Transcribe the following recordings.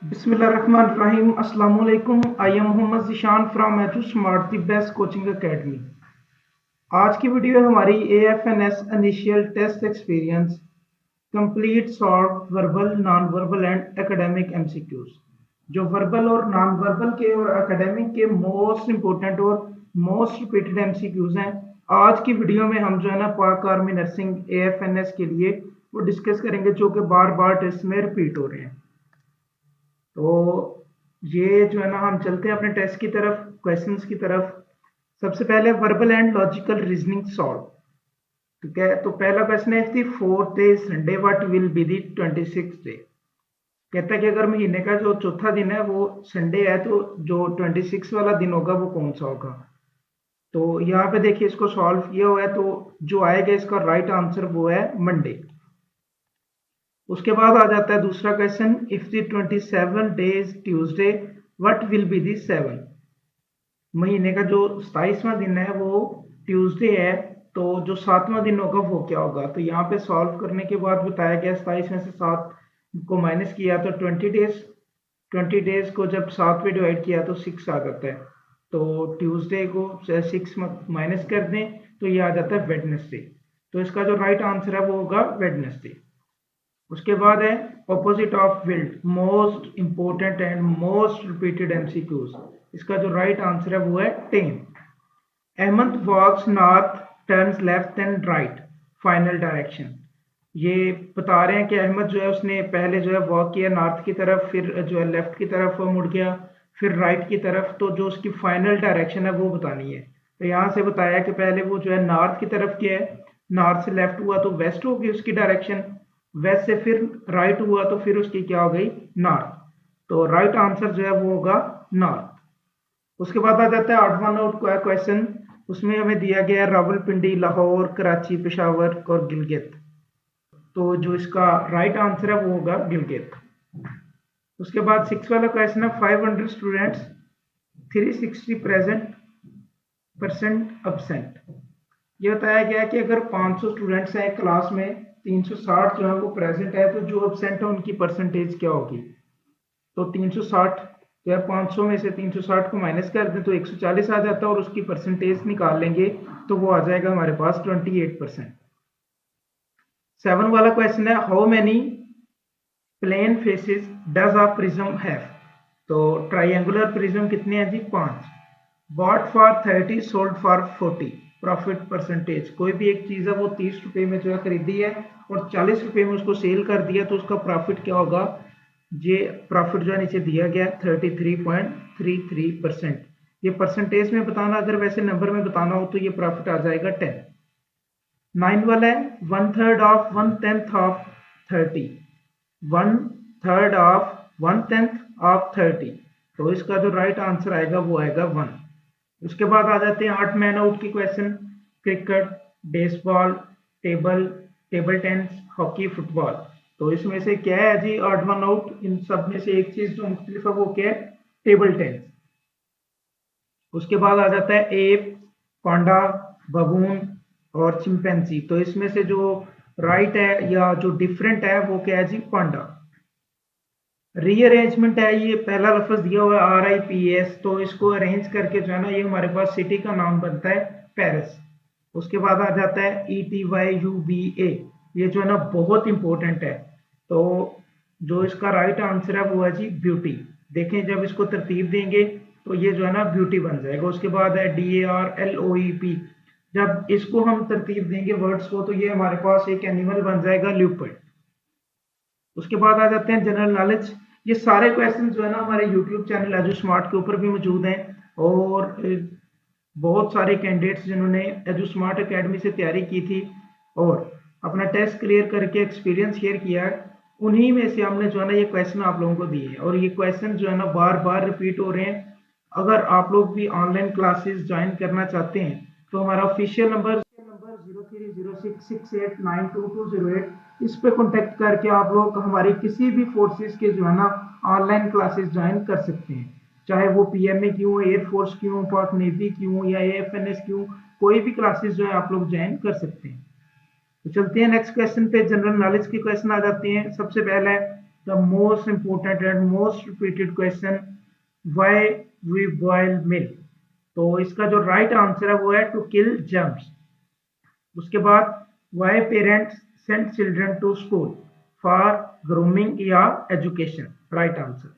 बिस्मिल्लाहिर्रहमानिर्रहीम अस्सलाम वालेकुम। I am Mohammad Zeeshan from एचू smart the best coaching academy. आज की वीडियो है हमारी AFNS initial test experience complete solve verbal non verbal and academic MCQs। जो वर्बल और नॉन वर्बल के और एकेडमिक के मोस्ट इंपॉर्टेंट और मोस्ट रिपीटेड MCQs हैं। आज की वीडियो में हम जो है ना पाक आर्मी नर्सिंग AFNS के लिए वो डिस्कस करेंगे, जो कि बार बार टेस्ट में रिपीट हो रहे हैं। तो ये जो है ना हम चलते हैं अपने टेस्ट की तरफ, क्वेश्चंस की तरफ। सबसे पहले verbal and logical reasoning solve. ठीक है, तो पहला क्वेश्चन है, the fourth day Sunday what will be the 26th day. कहता है कि अगर महीने का जो चौथा दिन है वो संडे है तो जो 26 वाला दिन होगा वो कौन सा होगा। तो यहाँ पे देखिए इसको सॉल्व किया हुआ है, तो जो आएगा इसका राइट आंसर वो है मंडे। उसके बाद आ जाता है दूसरा question, if the 27 days Tuesday what will be the 7। महीने का जो 27वां दिन है वो ट्यूसडे है, तो जो 7वां दिन होगा वो क्या होगा। तो यहाँ पे सॉल्व करने के बाद बताया गया 27 में से 7 को माइनस किया तो 20 डेज को जब 7 में डिवाइड किया तो 6 आ जाता है। तो ट्यूसडे को 6 माइनस कर दें तो ये आ जाता है वेडनेसडे। तो इसका जो राइट आंसर है वो होगा वेडनेसडे। उसके बाद है opposite of wild, most important and most repeated MCQs। इसका जो राइट आंसर है वो है tame. Ahmad walks north turns left and right final direction. ये बता रहे हैं कि अहमद जो है उसने पहले जो है वॉक किया नॉर्थ की तरफ, फिर जो है लेफ्ट की तरफ मुड़ गया, फिर राइट की तरफ। तो जो उसकी फाइनल डायरेक्शन है वो बतानी है। तो यहाँ से बताया कि पहले वो जो है नॉर्थ की तरफ गया है, नॉर्थ से लेफ्ट हुआ तो वेस्ट होगी उसकी डायरेक्शन, वेस्ट से फिर राइट हुआ तो फिर उसकी क्या हो गई, नॉर्थ। तो राइट आंसर जो है वो होगा नॉर्थ। उसके बाद आ जाता है 8वां नोट का क्वेश्चन। उसमें हमें दिया गया है रावलपिंडी, लाहौर, कराची, पेशावर और गिलगित। तो जो इसका राइट आंसर है वो होगा गिलगित। उसके बाद 6 वाला क्वेश्चन है, 500 स्टूडेंट्स 360 परसेंट absent। ये बताया गया है कि अगर 500 स्टूडेंट्स हैं क्लास में, 360 जो है वो प्रेजेंट है, तो जो अब्सेंट है उनकी परसेंटेज क्या होगी। तो 360 जो है 500 में से 360 को माइनस कर दें तो 140 आ जाता है, और उसकी परसेंटेज निकाल लेंगे तो वो आ जाएगा हमारे पास 28%। 7 वाला क्वेश्चन है, how many plane faces does a prism have. तो ट्राइंगुलर प्रिज्म कितने हैं जी, 5। Bought for 30 sold for 40, profit percentage. कोई भी एक चीज है वो 30 रुपए में जो है खरीदी है और 40 रुपए में उसको सेल कर दिया, तो उसका प्रॉफिट क्या होगा। ये प्रॉफिट जो है नीचे दिया गया 33.33%। ये परसेंटेज में बताना, अगर वैसे नंबर में बताना हो तो ये प्रॉफिट आ जाएगा 10। 9 वाला है, 1/3 ऑफ 1/10 ऑफ 30। 1/3 of 1/10 of 30। तो इसका जो राइट आंसर आएगा वो आएगा 1। उसके बाद आ जाते हैं 8 मैन आउट की question. Cricket, baseball, table table tennis, hockey, football. तो इसमें से क्या है जी 8 आउट, इन सब में से एक चीज जो मुख्तलिफ है वो क्या है, टेबल टेनिस। उसके बाद आ जाता है एप, पांडा, बबून और चिंपैंजी। तो इसमें से जो राइट है या जो डिफरेंट है वो क्या है जी, पांडा। रीअरेंजमेंट है, ये पहला लफ्ज दिया हुआ है RIPS, तो इसको अरेंज करके जो है ना ये हमारे पास सिटी का नाम बनता है पेरिस। उसके बाद आ जाता है ETYUBA, ये जो है ना बहुत इंपॉर्टेंट है। तो जो इसका राइट आंसर है वो है जी ब्यूटी। देखें जब इसको तरतीब देंगे तो ये जो है ना ब्यूटी बन जाएगा। उसके बाद है DARLOEP, जब इसको हम तरतीब देंगे वर्ड्स को तो ये हमारे पास एक एनिमल बन जाएगा ल्यूपर्ड। उसके बाद आ जाते हैं जनरल नॉलेज। ये सारे क्वेश्चन जो है ना हमारे यूट्यूब चैनल एजू स्मार्ट के ऊपर भी मौजूद हैं, और बहुत सारे कैंडिडेट्स जिन्होंने एजू स्मार्ट अकेडमी से तैयारी की थी और अपना टेस्ट क्लियर करके एक्सपीरियंस शेयर किया है, उन्हीं में से हमने जो है ना ये क्वेश्चन आप लोगों को दिए हैं, और ये क्वेश्चन जो है ना बार बार रिपीट हो रहे हैं। अगर आप लोग भी ऑनलाइन क्लासेस ज्वाइन करना चाहते हैं तो हमारा ऑफिशियल नंबर 030668922208, इस पे कॉन्टेक्ट करके आप लोग हमारी किसी भी फोर्सेस के जो है ना ऑनलाइन क्लासेस ज्वाइन कर सकते हैं, चाहे वो PMA की हो, एयरफोर्स की हो, पाक नेवी की हो या AFNS की हो। कोई भी क्लासेस जो है आप लोग ज्वाइन कर सकते हैं। तो चलते हैं नेक्स्ट क्वेश्चन पे। जनरल नॉलेज के क्वेश्चन आ जाते हैं। सबसे पहला है, the most important and most repeated question, why we boil milk. तो इसका जो राइट आंसर है वो है टू किल जर्म्स। उसके बाद why parents send children to school, for grooming या education, right answer.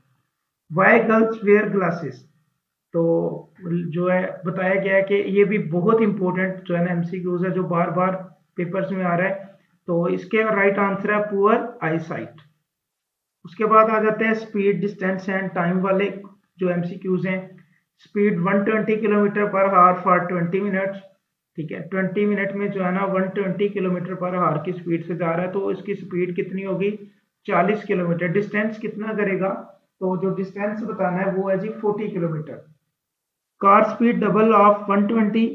Why girls wear glasses, तो जो है बताया गया है कि ये भी बहुत इंपॉर्टेंट जो है ना एमसीक्यूज है, जो बार बार पेपर्स में आ रहा है। तो इसके राइट आंसर है पुअर आई साइट। उसके बाद आ जाते हैं स्पीड, डिस्टेंस एंड टाइम वाले जो एमसीक्यूज हैं। Speed 120 kilometre per hour for 20 minutes, ठीक है। 20 मिनट में जो है ना 120 किलोमीटर पर आवर की स्पीड से जा रहा है, तो इसकी स्पीड कितनी होगी, 40 किलोमीटर। डिस्टेंस कितना करेगा, तो जो डिस्टेंस बताना है वो है जी 40 kilometre. Car speed double of 120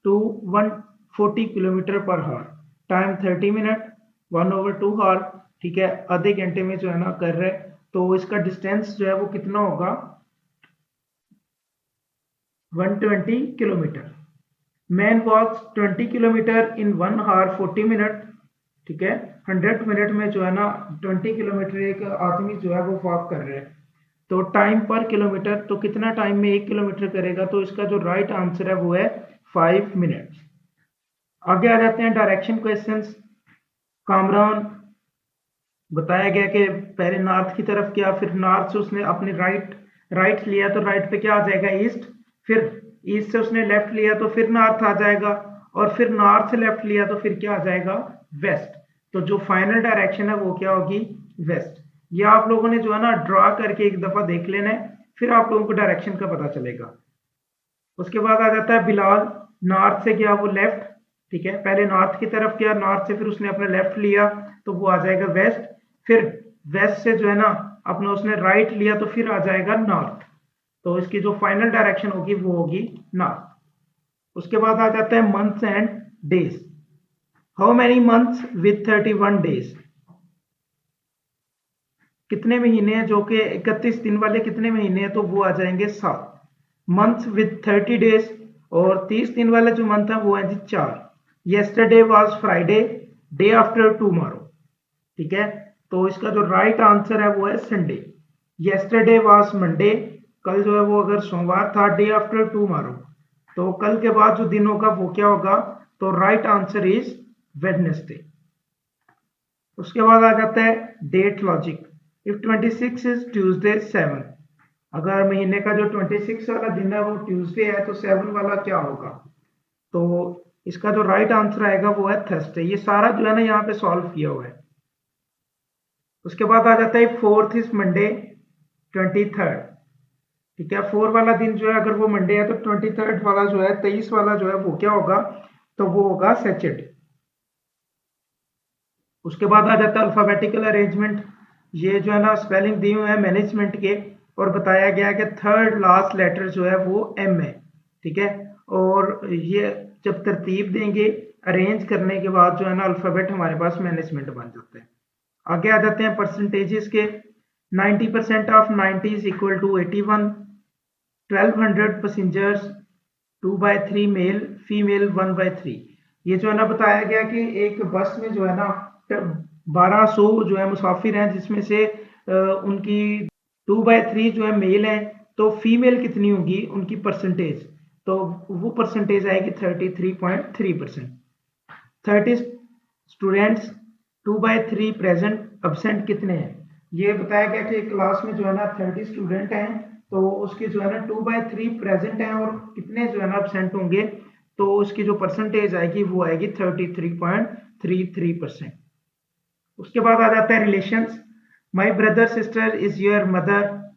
to 140 kilometre per hour, time 30 minute, 1/2 hour, ठीक है, आधे घंटे में जो है ना कर रहे हैं। तो इसका डिस्टेंस जो है वो कितना होगा, 120 kilometre. Man walks 20 kilometre in 1 hour 40 minute, ठीक है। 100 मिनट में जो है ना 20 किलोमीटर एक आदमी जो है वो वॉक कर रहे हैं। तो टाइम पर किलोमीटर, तो कितना टाइम में 1 किलोमीटर करेगा, तो इसका जो राइट आंसर है वो है 5 मिनट्स। आगे आ जाते हैं डायरेक्शन क्वेश्चंस। कामरान बताया गया कि पहले नॉर्थ की तरफ किया, फिर नॉर्थ से उसने अपने राइट लिया, तो राइट पे क्या आ जाएगा, ईस्ट। फिर ईस्ट से उसने लेफ्ट लिया तो फिर नॉर्थ आ जाएगा, और फिर नॉर्थ से लेफ्ट लिया तो फिर क्या आ जाएगा, वेस्ट। तो जो फाइनल डायरेक्शन है वो क्या होगी, वेस्ट। ये आप लोगों ने जो है ना ड्रॉ करके एक दफा देख लेना है, फिर आप लोगों को डायरेक्शन का पता चलेगा। उसके बाद आ जाता है बिलाल, नॉर्थ से गया वो लेफ्ट, ठीक है। पहले नॉर्थ की तरफ गया, नॉर्थ से फिर उसने अपने लेफ्ट लिया तो वो आ जाएगा वेस्ट। फिर वेस्ट से जो है ना अपना उसने राइट लिया तो फिर आ जाएगा नॉर्थ। तो इसकी जो फाइनल डायरेक्शन होगी वो होगी नॉर्थ। उसके बाद आ जाता है months and days. How many months with 31 days, कितने महीने हैं जो कि 31 दिन वाले, कितने महीने हैं, तो वो आ जाएंगे 7। मंथ्स विथ 30 डेज, और 30 दिन वाले जो मंथ है वो है जी 4। Yesterday was Friday, day after tomorrow, ठीक है। तो इसका जो राइट आंसर है वो है संडे। येस्टरडे वाज मंडे, कल जो है वो अगर सोमवार था, डे आफ्टर टुमारो, तो कल के बाद जो दिन होगा वो क्या होगा, तो राइट आंसर इज वेडनेसडे। उसके बाद आ जाता है date logic. If 26 is Tuesday 7, अगर महीने का जो 26 वाला दिन है वो ट्यूसडे है तो 7 वाला क्या होगा, तो इसका जो राइट आंसर आएगा वो है थर्सडे। ये सारा जो है ना यहाँ पे सॉल्व किया हुआ है। उसके बाद आ जाता है फोर्थ इज मंडे 23rd, ठीक है। 4 वाला दिन जो है अगर वो मंडे है तो 23rd वाला जो है 23 वाला जो है वो क्या होगा, तो वो होगा सैटरडे। उसके बाद आ जाता है अल्फाबेटिकल अरेंजमेंट। ये जो है ना स्पेलिंग दी हुए हैं मैनेजमेंट के, और बताया गया है कि थर्ड लास्ट लेटर जो है वो एम है, ठीक है। और ये जब तरतीब देंगे अरेंज करने के बाद जो है ना अल्फाबेट हमारे पास मैनेजमेंट बन जाता है। आगे आ जाते हैं परसेंटेजेस के। 90% of 90 is equal to 81, 1200 passengers, 2/3 male, female 1/3। ये जो है ना बताया गया कि एक बस में जो है ना 1200 जो है मुसाफिर हैं, जिसमें से उनकी 2/3 जो है मेल है, तो फीमेल कितनी होगी उनकी परसेंटेज, तो वो परसेंटेज आएगी 33.3%। 30 स्टूडेंट्स, 2/3 प्रेजेंट, अब्सेंट कितने हैं। ये बताया गया कि क्लास में जो है ना 30 स्टूडेंट हैं, तो उसके जो है ना 2/3 प्रेजेंट हैं और कितने जो है ना अब्सेंट होंगे, तो उसकी जो परसेंटेज आएगी वो आएगी 33.33%। उसके बाद आ जाता है relations. My brother sister is your mother,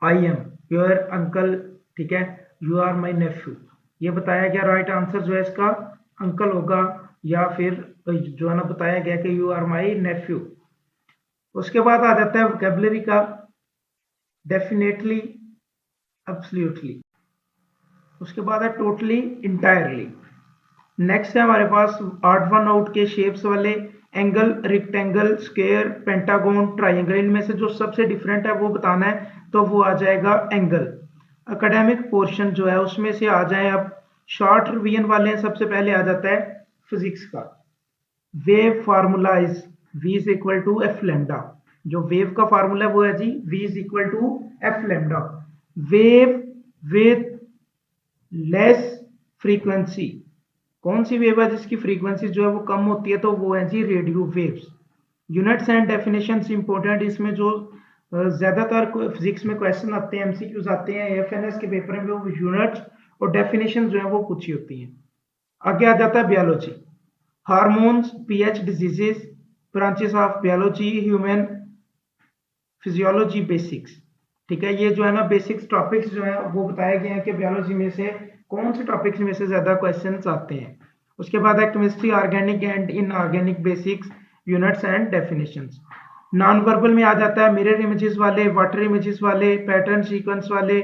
I am your uncle, ठीक है। यू आर माई नेफ्यू, ये बताया गया राइट आंसर जो है इसका अंकल होगा, या फिर जो है ना बताया गया कि यू आर माई नेफ्यू। उसके बाद आ जाता है वोकेबलरी का। Definitely, absolutely. उसके बाद है टोटली, इंटायरली। नेक्स्ट है हमारे पास आठ वन आउट के शेप्स वाले। Angle, rectangle, square, pentagon, triangle, इनमें से जो सबसे डिफरेंट है वो बताना है, तो वो आ जाएगा एंगल। एकेडमिक पोर्शन जो है उसमें से आ जाए अब शॉर्ट रिवीजन वाले हैं। सबसे पहले आ जाता है फिजिक्स का। Wave formula is v is equal to F lambda. जो वेव का फार्मूला वो है जी v is equal to F lambda. Wave with less frequency, कौन सी वेव है जिसकी फ्रीक्वेंसी जो है वो कम होती है, तो वो है जी radio waves. Units and definitions important, इसमें जो ज्यादातर फिजिक्स में क्वेश्चन आते हैं, एमसीक्यूज आते हैं एएफएनएस के पेपर में, वो यूनिट्स और डेफिनेशन जो है वो पूछी होती हैं। आगे आ जाता है biology, hormones, pH diseases, branches of biology, human physiology, basics. ठीक है, ये जो है ना बेसिक्स टॉपिक्स जो है वो बताए गए हैं कि बायोलॉजी में से कौन से टॉपिक्स में से ज्यादा क्वेश्चंस आते हैं। उसके बाद है chemistry, organic and inorganic basics, units and definitions. Non verbal में आ जाता है मिरर इमेजेस वाले, वाटर इमेजेस वाले, पैटर्न सीक्वेंस वाले,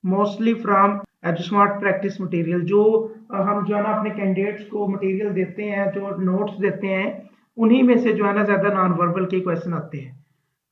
मोस्टली फ्रॉम एजुस्मार्ट प्रैक्टिस मटेरियल। जो हम जो है ना अपने कैंडिडेट्स को मटेरियल देते हैं, जो नोट्स देते हैं, उन्हीं में से जो है ना ज्यादा नॉन वर्बल के क्वेश्चन आते हैं।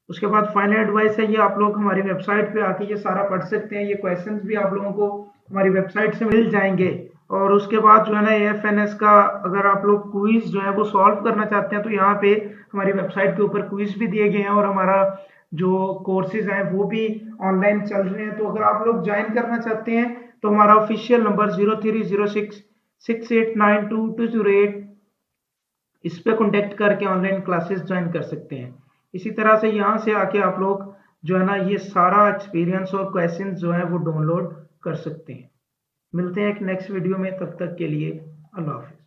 उसके बाद फाइनल एडवाइस है, ये आप लोग हमारी वेबसाइट पे आके ये सारा पढ़ सकते हैं। ये क्वेश्चंस भी आप लोगों को हमारी वेबसाइट से मिल जाएंगे। और उसके बाद जो है ना एएफएनएस का अगर आप लोग क्विज जो है वो सॉल्व करना चाहते हैं, तो यहाँ पे हमारी वेबसाइट के ऊपर क्विज भी दिए गए हैं और हमारा जो कोर्सेज हैं वो भी ऑनलाइन चल रहे हैं। तो अगर आप लोग ज्वाइन करना चाहते हैं तो हमारा ऑफिशियल नंबर 030668922208, इस पे कॉन्टेक्ट करके ऑनलाइन क्लासेस ज्वाइन कर सकते हैं। इसी तरह से यहाँ से आके आप लोग जो है ना ये सारा एक्सपीरियंस और क्वेश्चंस जो है वो डाउनलोड कर सकते हैं। मिलते हैं एक नेक्स्ट वीडियो में, तब तक के लिए अल्लाह हाफिज।